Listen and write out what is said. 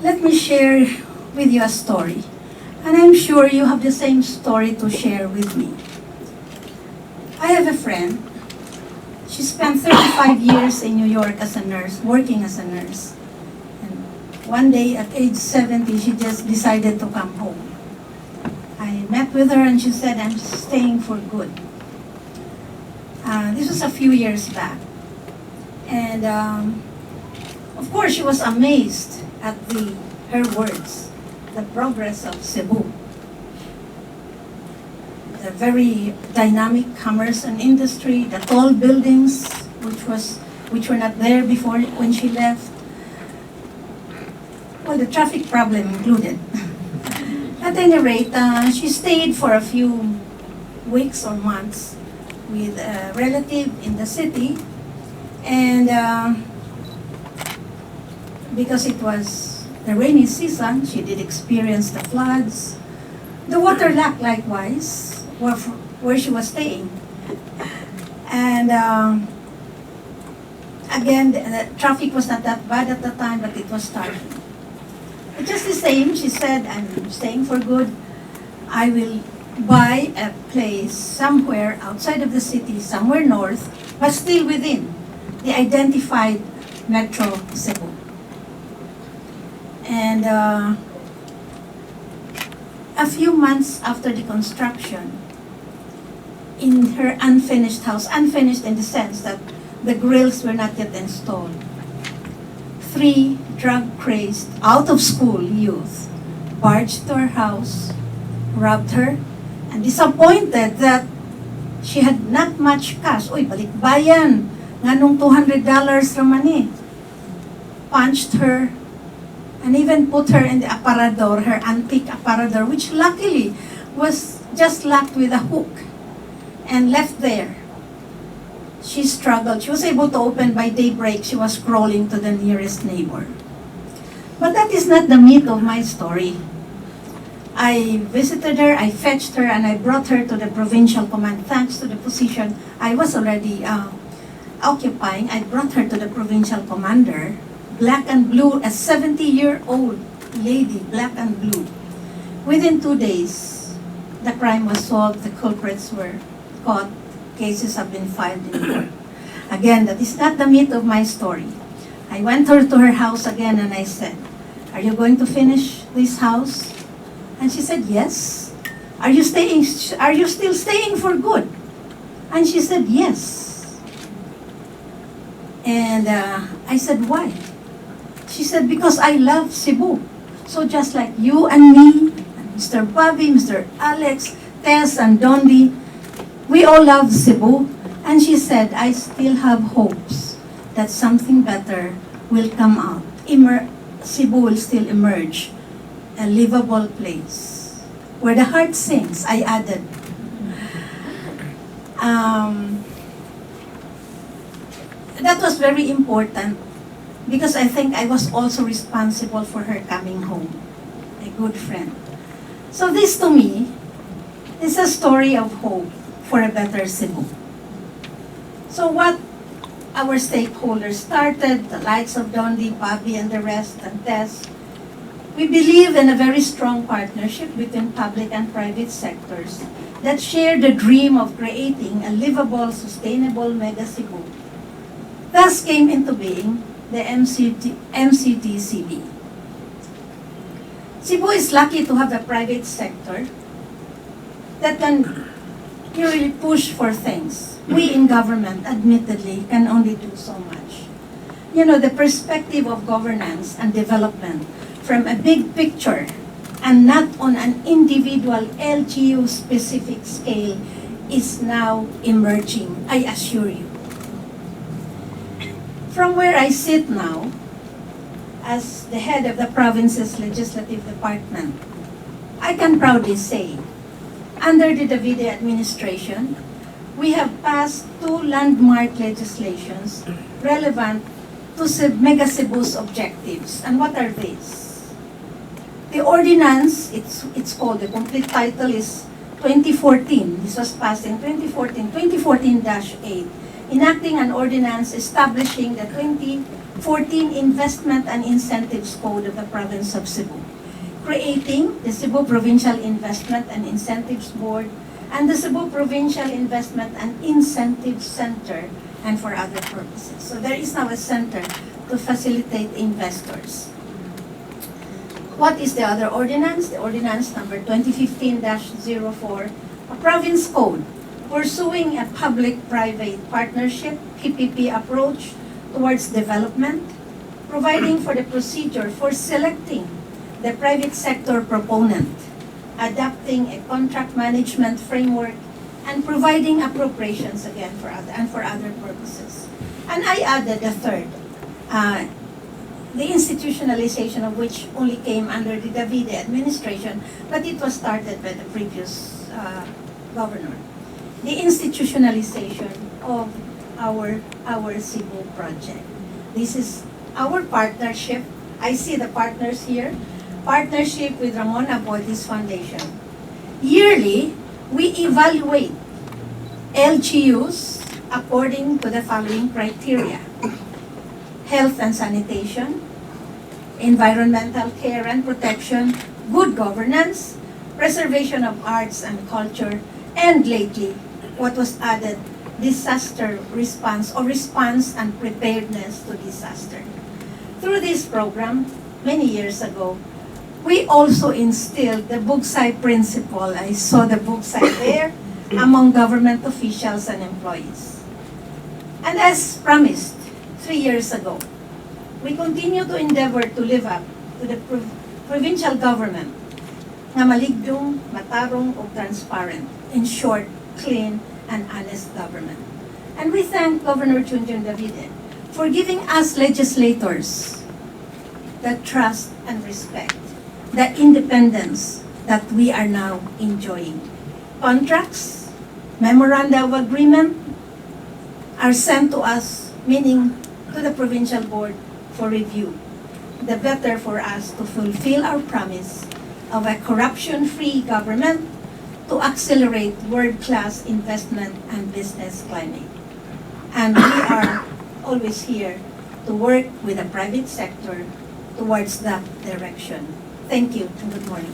let me share with you a story. And I'm sure you have the same story to share with me. I have a friend. She spent 35 years in New York as a nurse, working as a nurse. And one day at age 70, she just decided to come home. I met with her and she said, I'm staying for good. This was a few years back. And of course, she was amazed at her words, the progress of Cebu. The very dynamic commerce and industry, the tall buildings, which were not there before when she left. Well, the traffic problem included. At any rate, she stayed for a few weeks or months with a relative in the city, and because it was the rainy season, she did experience the floods, the water lack likewise, where she was staying. And again, the traffic was not that bad at the time, but it was starting. But just the same, she said, I'm staying for good. I will buy a place somewhere outside of the city, somewhere north, but still within the identified Metro Cebu. And a few months after the construction, in her unfinished house, unfinished in the sense that the grills were not yet installed, 3 drug-crazed, out-of-school youth barged to her house, robbed her, and disappointed that she had not much cash. Uy, balikbayan, nga nung $200 raman eh. Punched her, and even put her in the aparador, her antique aparador, which luckily was just locked with a hook, and left there. She struggled. She was able to open by daybreak. She was crawling to the nearest neighbor. But that is not the meat of my story. I visited her, I fetched her, and I brought her to the provincial command. Thanks to the position I was already occupying, I brought her to the provincial commander, black and blue, a 70-year-old lady, black and blue. Within 2 days, the crime was solved, the culprits were caught, cases have been filed in court. Again, that is not the meat of my story. I went to her house again and I said, are you going to finish this house? And she said, yes. Are you still staying for good? And she said, yes. And I said, why? She said, because I love Cebu. So just like you and me, and Mr. Bobby, Mr. Alex, Tess, and Dondi, we all love Cebu. And she said, I still have hopes that something better will come out. Cebu will still emerge a livable place where the heart sings, I added. That was very important because I think I was also responsible for her coming home, a good friend. So this to me is a story of hope for a better Cebu. So what our stakeholders started, the likes of Dondi, Bobby, and the rest, and Tess, we believe in a very strong partnership between public and private sectors that share the dream of creating a livable, sustainable mega Cebu. Thus came into being the MCTCB. Cebu is lucky to have a private sector that can really push for things. We in government, admittedly, can only do so much. You know, the perspective of governance and development from a big picture and not on an individual LGU-specific scale is now emerging, I assure you. From where I sit now, as the head of the province's legislative department, I can proudly say, under the Davide administration, we have passed 2 landmark legislations relevant to Mega Cebu's objectives. And what are these? The ordinance, it's called, the complete title is 2014. This was passed in 2014, 2014-8, enacting an ordinance establishing the 14 Investment and Incentives Code of the Province of Cebu, creating the Cebu Provincial Investment and Incentives Board and the Cebu Provincial Investment and Incentives Center, and for other purposes. So there is now a center to facilitate investors. What is the other ordinance? The ordinance number 2015-04, a province code pursuing a public-private partnership, PPP approach towards development, providing for the procedure for selecting the private sector proponent, adopting a contract management framework, and providing appropriations again for other purposes. And I added a third, the institutionalization of which only came under the Davide administration, but it was started by the previous governor. The institutionalization of our Cebu project. This is our partnership. I see the partners here. Partnership with Ramon Aboitiz Foundation. Yearly, we evaluate LGUs according to the following criteria: health and sanitation, environmental care and protection, good governance, preservation of arts and culture, and lately, what was added, disaster response or response and preparedness to disaster. Through this program, many years ago, we also instilled the Bugsay principle. I saw the Bugsay there among government officials and employees. And as promised 3 years ago, we continue to endeavor to live up to the provincial government nga maligdong, matarong, o transparent. In short, clean and honest government. And we thank Governor Junjun Davide for giving us legislators the trust and respect, the independence that we are now enjoying. Contracts, memoranda of agreement are sent to us, meaning to the provincial board for review. The better for us to fulfill our promise of a corruption-free government to accelerate world-class investment and business climate. And we are always here to work with the private sector towards that direction. Thank you and good morning.